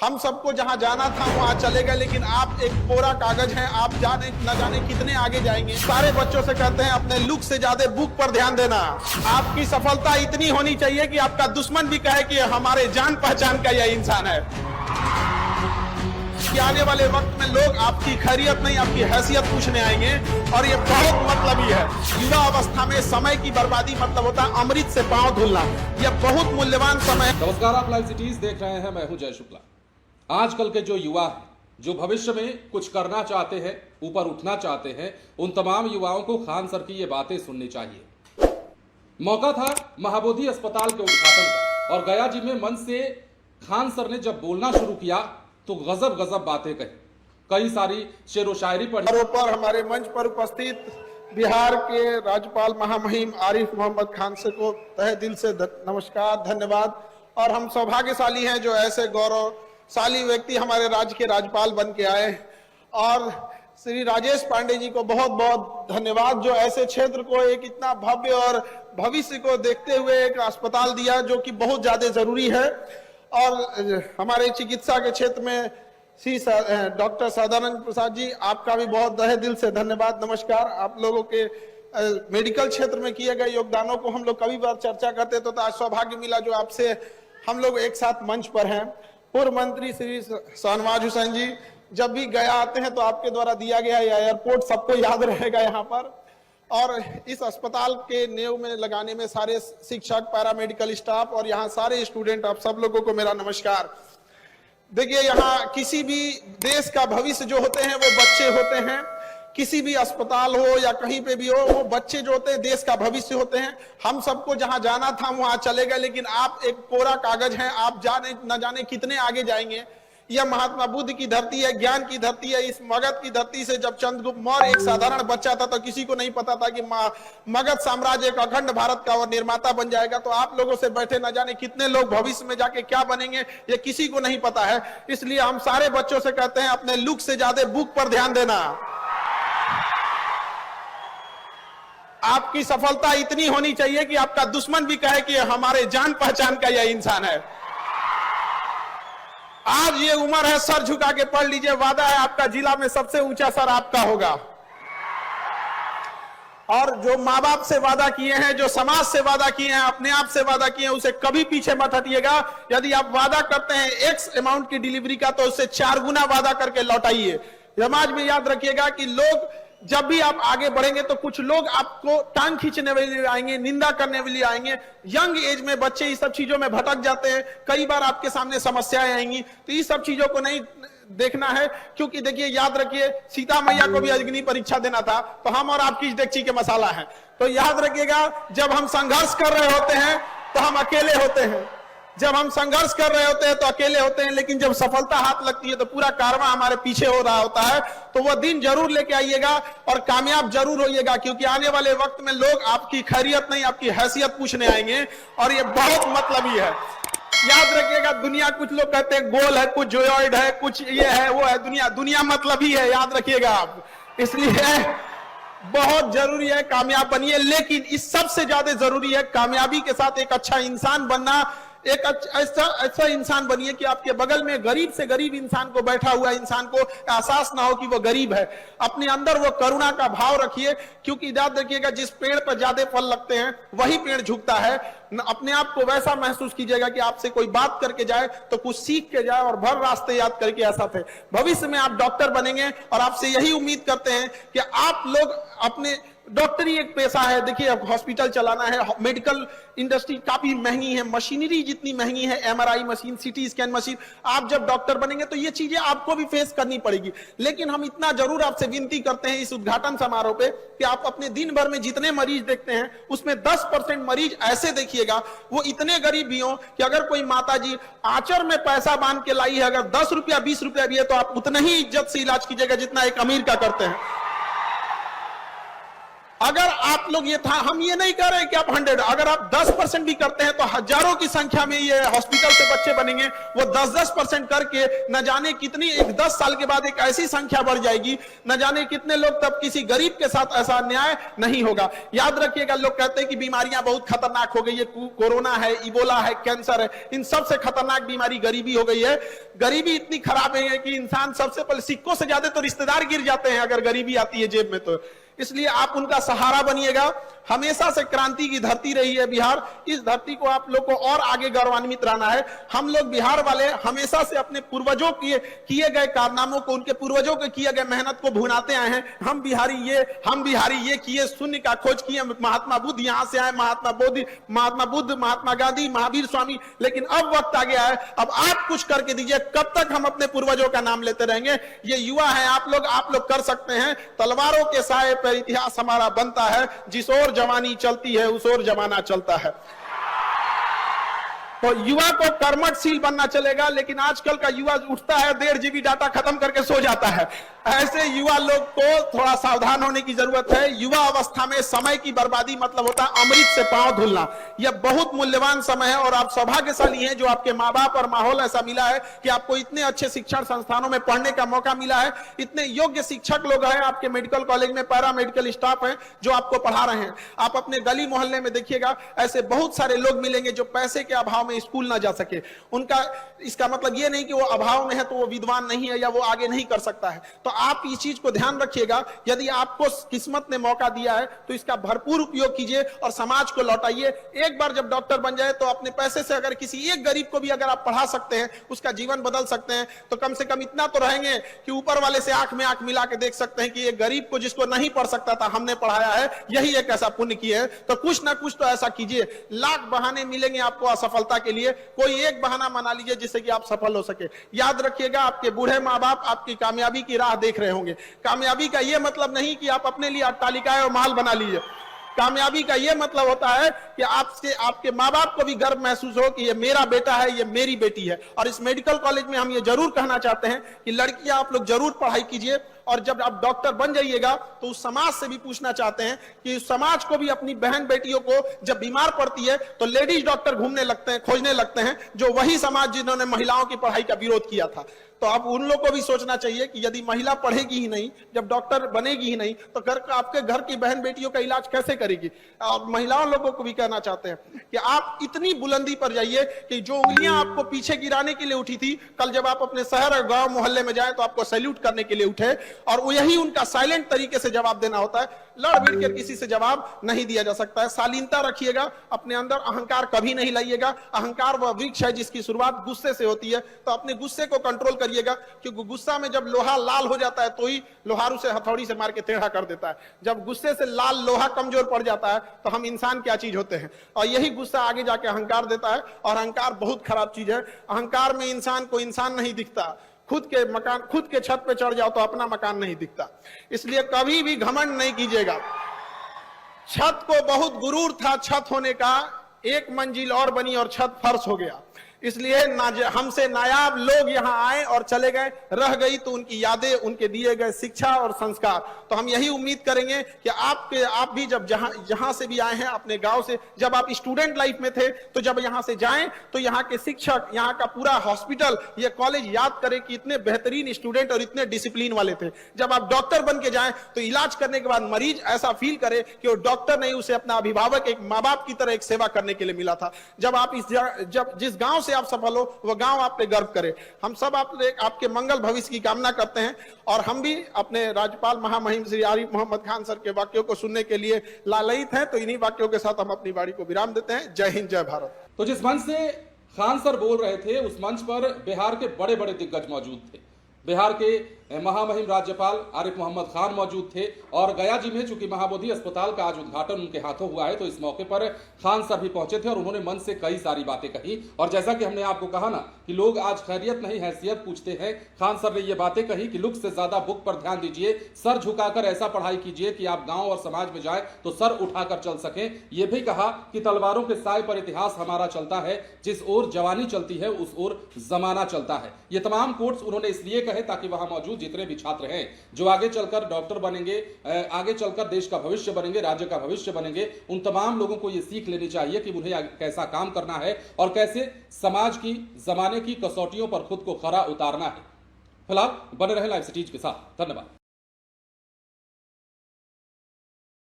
हम सबको जहां जाना था वहां चले गए, लेकिन आप एक कोरा कागज हैं। आप जाने न जाने कितने आगे जाएंगे। सारे बच्चों से कहते हैं अपने लुक से ज्यादा बुक पर ध्यान देना। आपकी सफलता इतनी होनी चाहिए कि आपका दुश्मन भी कहे कि हमारे जान पहचान का यह इंसान है। कि आने वाले वक्त में लोग आपकी खैरियत नहीं आपकी हैसियत पूछने आएंगे, और ये बहुत मतलबी है। युवा अवस्था में समय की बर्बादी मतलब होता है अमृत से पांव धुलना। यह बहुत मूल्यवान समय है। नमस्कार, आप लाइव सिटीज देख रहे हैं। मैं हूं जय शुक्ला। आजकल के जो युवा हैं, जो भविष्य में कुछ करना चाहते हैं, ऊपर उठना चाहते हैं, उन तमाम युवाओं को खान सर की ये बातें सुननी चाहिए। मौका था महाबोधि अस्पताल के उद्घाटन का, और गया जी में मंच से खान सर ने जब बोलना शुरू किया तो गजब गजब बातें कही। कई सारी शेरो शायरी पढ़ी। पर हमारे मंच पर उपस्थित बिहार के राज्यपाल महामहिम आरिफ मोहम्मद खान से को तहे दिल से नमस्कार, धन्यवाद। और हम सौभाग्यशाली हैं जो ऐसे गौरवशाली व्यक्ति हमारे राज्य के राज्यपाल बन के आए। और श्री राजेश पांडे जी को बहुत बहुत धन्यवाद, जो ऐसे क्षेत्र को एक इतना भव्य और भविष्य को देखते हुए एक अस्पताल दिया, जो कि बहुत ज्यादा जरूरी है। और हमारे चिकित्सा के क्षेत्र में श्री डॉक्टर सदानंद प्रसाद जी, आपका भी बहुत तहे दिल से धन्यवाद, नमस्कार। आप लोगों के मेडिकल क्षेत्र में किए गए योगदानों को हम लोग कभी बार चर्चा करते तो आज सौभाग्य मिला जो आपसे हम लोग एक साथ मंच पर हैं। पूर्व मंत्री श्री शाहनवाज हुसैन जी, जब भी गया आते हैं तो आपके द्वारा दिया गया एयरपोर्ट सबको याद रहेगा यहाँ पर। और इस अस्पताल के नींव में लगाने में सारे शिक्षक, पैरामेडिकल स्टाफ और यहाँ सारे स्टूडेंट, आप सब लोगों को मेरा नमस्कार। देखिए, यहाँ किसी भी देश का भविष्य जो होते हैं वो बच्चे होते हैं। किसी भी अस्पताल हो या कहीं पे भी हो, वो बच्चे जो होते हैं देश का भविष्य होते हैं। हम सबको जहां जाना था वहां चले गए, लेकिन आप एक कोरा कागज हैं। आप जाने न जाने कितने आगे जाएंगे। यह महात्मा बुद्ध की धरती है, ज्ञान की धरती है। इस मगध की धरती से जब चंद्रगुप्त मौर्य एक साधारण बच्चा था तो किसी को नहीं पता था कि मगध साम्राज्य एक अखंड भारत का और निर्माता बन जाएगा। तो आप लोगों से बैठे न जाने कितने लोग भविष्य में जाके क्या बनेंगे, ये किसी को नहीं पता है। इसलिए हम सारे बच्चों से कहते हैं अपने लुक से ज्यादा बुक पर ध्यान देना। आपकी सफलता इतनी होनी चाहिए कि आपका दुश्मन भी कहे कि हमारे जान पहचान का यह इंसान है। आज ये उम्र है, सर झुका के पढ़ लीजिए। वादा है आपका जिला में सबसे ऊंचा सर आपका होगा। और जो माँ बाप से वादा किए हैं, जो समाज से वादा किए हैं, अपने आप से वादा किए हैं, उसे कभी पीछे मत हटिएगा। यदि आप वादा करते हैं एक्स अमाउंट की डिलीवरी का, तो उससे 4 गुना वादा करके लौटाइए। समाज में याद रखिएगा कि लोग जब भी आप आगे बढ़ेंगे तो कुछ लोग आपको टांग खींचने वाले आएंगे, निंदा करने वाले आएंगे। यंग एज में बच्चे इस सब चीजों में भटक जाते हैं। कई बार आपके सामने समस्याएं आएंगी, तो इस सब चीजों को नहीं देखना है। क्योंकि देखिए, याद रखिए, सीता मैया को भी अग्नि परीक्षा देना था, तो हम और आप किस डेगची के मसाला हैं। तो याद रखिएगा, जब हम संघर्ष कर रहे होते हैं तो हम अकेले होते हैं। जब हम संघर्ष कर रहे होते हैं तो अकेले होते हैं, लेकिन जब सफलता हाथ लगती है तो पूरा कारवां हमारे पीछे हो रहा होता है। तो वह दिन जरूर लेके आइएगा और कामयाब जरूर होइएगा, क्योंकि आने वाले वक्त में लोग आपकी खैरियत नहीं आपकी हैसियत पूछने आएंगे, और ये बहुत मतलबी है। याद रखिएगा, दुनिया, कुछ लोग कहते हैं गोल है, कुछ जोयॉइड है, कुछ ये है वो है। दुनिया मतलबी है, याद रखिएगा आप। इसलिए बहुत जरूरी है कामयाब बनिए, लेकिन इस सबसे ज्यादा जरूरी है कामयाबी के साथ एक अच्छा इंसान बनना। एक ऐसा इंसान बनिए कि आपके बगल में गरीब से गरीब इंसान को, बैठा हुआ इंसान को एहसास ना हो कि वो गरीब है। अपने अंदर वो करुणा का भाव रखिए, क्योंकि याद रखिएगा, जिस पेड़ पर ज्यादा फल लगते हैं वही पेड़ झुकता है। अपने आप को वैसा महसूस कीजिएगा कि आपसे कोई बात करके जाए तो कुछ सीख के जाए, और भर रास्ते याद करके ऐसा थे। भविष्य में आप डॉक्टर बनेंगे, और आपसे यही उम्मीद करते हैं कि आप लोग अपने, डॉक्टरी एक पेशा है। देखिए, अब हॉस्पिटल चलाना है, मेडिकल इंडस्ट्री काफी महंगी है, मशीनरी जितनी महंगी है, MRI machine, CT scan machine. आप जब डॉक्टर बनेंगे तो ये चीजें आपको भी फेस करनी पड़ेगी। लेकिन हम इतना जरूर आपसे विनती करते हैं इस उद्घाटन समारोह पे कि आप अपने दिन भर में जितने मरीज देखते हैं उसमें 10% मरीज ऐसे देखिएगा, वो इतने गरीब भी हो कि अगर कोई माता जी आंचर में पैसा बांध के लाई है, अगर 10 रुपया 20 रुपया भी है, तो आप उतना ही इज्जत से इलाज कीजिएगा जितना एक अमीर का करते हैं। अगर आप लोग ये था, हम ये नहीं कह रहे कि आप 100, अगर आप 10% भी करते हैं तो हजारों की संख्या में ये हॉस्पिटल से बच्चे बनेंगे। वो 10% करके न जाने कितनी, एक 10 साल के बाद एक ऐसी संख्या बढ़ जाएगी, न जाने कितने लोग, तब किसी गरीब के साथ ऐसा अन्याय नहीं होगा। याद रखिएगा, लोग कहते हैं कि बीमारियां बहुत खतरनाक हो गई है, कोरोना है, इबोला है, कैंसर है, इन सबसे खतरनाक बीमारी गरीबी हो गई है। गरीबी इतनी खराब है कि इंसान सबसे पहले, सिक्कों से ज्यादा तो रिश्तेदार गिर जाते हैं अगर गरीबी आती है जेब में। तो इसलिए आप उनका सहारा बनिएगा। हमेशा से क्रांति की धरती रही है बिहार, इस धरती को आप लोग को और आगे गौरवान्वित रहना है। हम लोग बिहार वाले हमेशा से अपने पूर्वजों किए गए कारनामों को, उनके पूर्वजों के किए गए मेहनत को भुनाते आए हैं। हम बिहारी ये किए, शून्य का खोज किए, महात्मा बुद्ध यहां से आए, महात्मा बुद्ध, महात्मा गांधी, महावीर स्वामी। लेकिन अब वक्त आ गया है, अब आप कुछ करके दीजिए। कब तक हम अपने पूर्वजों का नाम लेते रहेंगे? ये युवा है आप लोग कर सकते हैं। तलवारों के साए पर इतिहास हमारा बनता है, जिस ओर जवानी चलती है उस ओर जमाना चलता है। तो युवा को कर्मठशील बनना चलेगा, लेकिन आजकल का युवा उठता है, 1.5 GB डाटा खत्म करके सो जाता है। ऐसे युवा लोग को थोड़ा सावधान होने की जरूरत है। युवा अवस्था में समय की बर्बादी मतलब होता है अमृत से पांव धुलना। यह बहुत मूल्यवान समय है और आप सौभाग्यशाली हैं जो आपके माँ बाप और माहौल ऐसा मिला है कि आपको इतने अच्छे शिक्षण संस्थानों में पढ़ने का मौका मिला है। इतने योग्य शिक्षक लोग हैं आपके मेडिकल कॉलेज में, पैरा मेडिकल स्टाफ है जो आपको पढ़ा रहे हैं। आप अपने गली मोहल्ले में देखिएगा, ऐसे बहुत सारे लोग मिलेंगे जो पैसे के अभाव में स्कूल ना जा सके। उनका, इसका मतलब ये नहीं कि वो अभाव में है तो वो विद्वान नहीं है या वो आगे नहीं कर सकता है। तो आप इस चीज को ध्यान रखिएगा, यदि आपको किस्मत ने मौका दिया है तो इसका भरपूर उपयोग कीजिए और समाज को लौटाइए। एक बार जब डॉक्टर बन जाए तो अपने पैसे से अगर किसी एक गरीब को भी अगर आप पढ़ा सकते हैं, उसका जीवन बदल सकते हैं, तो कम से कम इतना तो रहेंगे कि ऊपर वाले से आंख में आंख मिला के देख सकते हैं कि एक गरीब को जिसको नहीं पढ़ सकता था हमने पढ़ाया है, यही एक ऐसा पुण्य किया है। तो कुछ ना कुछ तो ऐसा कीजिए। लाख बहाने मिलेंगे आपको असफलता के लिए, कोई एक बहाना बना लीजिए जिससे कि आप सफल हो सके। याद रखिएगा, आपके बूढ़े माँ बाप आपकी कामयाबी की राह देख रहे होंगे। कामयाबी का यह मतलब नहीं कि आप अपने लिए अट्टालिकाएं और महल बना लीजिए। कामयाबी का यह मतलब होता है कि आपके माँ बाप को भी गर्व महसूस हो कि ये मेरा बेटा है, ये मेरी बेटी है। और इस मेडिकल कॉलेज में हम ये जरूर कहना चाहते हैं कि लड़कियां आप लोग जरूर पढ़ाई कीजिए, और जब आप डॉक्टर बन जाइएगा तो उस समाज से भी पूछना चाहते हैं कि उस समाज को भी अपनी बहन बेटियों को जब बीमार पड़ती है तो लेडीज डॉक्टर घूमने लगते हैं, खोजने लगते हैं, जो वही समाज जिन्होंने महिलाओं की पढ़ाई का विरोध किया था। तो अब उन लोगों को भी सोचना चाहिए कि यदि महिला पढ़ेगी ही नहीं, जब डॉक्टर बनेगी ही नहीं, तो आपके घर की बहन बेटियों का इलाज कैसे करेगी? और महिलाओं लोगों को भी कहना चाहते हैं कि आप इतनी बुलंदी पर जाइए कि जो उंगलियां आपको पीछे गिराने के लिए उठी थी, कल जब आप अपने शहर और गांव मोहल्ले में जाएं तो आपको सैल्यूट करने के लिए उठे। और यही उनका साइलेंट तरीके से जवाब देना होता है। लड़ भिड़ कर किसी से जवाब नहीं दिया जा सकता है। शालीनता रखिएगा अपने अंदर, अहंकार कभी नहीं लाइएगा। अहंकार वह वृक्ष है जिसकी शुरुआत गुस्से से होती है। तो अपने गुस्से को कंट्रोल करिएगा, क्योंकि गुस्सा में जब लोहा लाल हो जाता है तो ही लोहारू से हथौड़ी से मार के टेढ़ा कर देता है। जब गुस्से से लाल लोहा कमजोर पड़ जाता है तो हम इंसान क्या चीज होते हैं। और यही गुस्सा आगे जाके अहंकार देता है, और अहंकार बहुत खराब चीज है। अहंकार में इंसान को इंसान नहीं दिखता। खुद के छत पे चढ़ जाओ तो अपना मकान नहीं दिखता। इसलिए कभी भी घमंड नहीं कीजिएगा। छत को बहुत गुरूर था छत होने का, एक मंजिल और बनी और छत फर्श हो गया। इसलिए हमसे नायाब लोग यहाँ आए और चले गए, रह गई तो उनकी यादें, उनके दिए गए शिक्षा और संस्कार। तो हम यही उम्मीद करेंगे कि आप भी जब जहां से भी आए हैं अपने गांव से, जब आप स्टूडेंट लाइफ में थे तो जब यहाँ से जाएं तो यहाँ के शिक्षक, यहाँ का पूरा हॉस्पिटल, ये कॉलेज याद करें कि इतने बेहतरीन स्टूडेंट और इतने डिसिप्लिन वाले थे। जब आप डॉक्टर बन के जाएं तो इलाज करने के बाद मरीज ऐसा फील करे कि वो डॉक्टर नहीं, उसे अपना अभिभावक, एक माँ बाप की तरह एक सेवा करने के लिए मिला था। जब आप जिस गांव आप सफल हो वह गांव आप पे गर्व करे। हम सब आपके मंगल भविष्य की कामना करते हैं, और हम भी अपने राज्यपाल महामहिम श्री आरिफ मोहम्मद खान सर के वाक्यों को सुनने के लिए लालयित हैं। तो इन्हीं वाक्यों के साथ हम अपनी वाणी को विराम देते हैं। जय हिंद, जय भारत। तो जिस मंच से खान सर बोल रहे थे उस मंच पर बिहार के बड़े बड़े दिग्गज मौजूद थे। बिहार के महामहिम राज्यपाल आरिफ मोहम्मद खान मौजूद थे, और गया जी में चूंकि महाबोधि अस्पताल का आज उद्घाटन उनके हाथों हुआ है तो इस मौके पर खान सर भी पहुंचे थे और उन्होंने मन से कई सारी बातें कही। और जैसा कि हमने आपको कहा ना कि लोग आज खैरियत नहीं हैसियत पूछते हैं, खान सर ने ये बातें कही कि लुक से ज्यादा बुक पर ध्यान दीजिए, सर झुकाकर ऐसा पढ़ाई कीजिए कि आप गांव और समाज में जाए तो सर उठाकर चल सकें। यह भी कहा कि तलवारों के साए पर इतिहास हमारा चलता है, जिस ओर जवानी चलती है उस ओर जमाना चलता है। ये तमाम कोट्स उन्होंने इसलिए रहे ताकि वहां मौजूद जितने भी छात्र हैं जो आगे चलकर डॉक्टर बनेंगे, आगे चलकर देश का भविष्य बनेंगे, राज्य का भविष्य बनेंगे, उन तमाम लोगों को ये सीख लेनी चाहिए कि उन्हें कैसा काम करना है और कैसे समाज की, जमाने की कसौटियों पर खुद को खरा उतारना है। फिलहाल बने रहे लाइव सिटीज के साथ। धन्यवाद।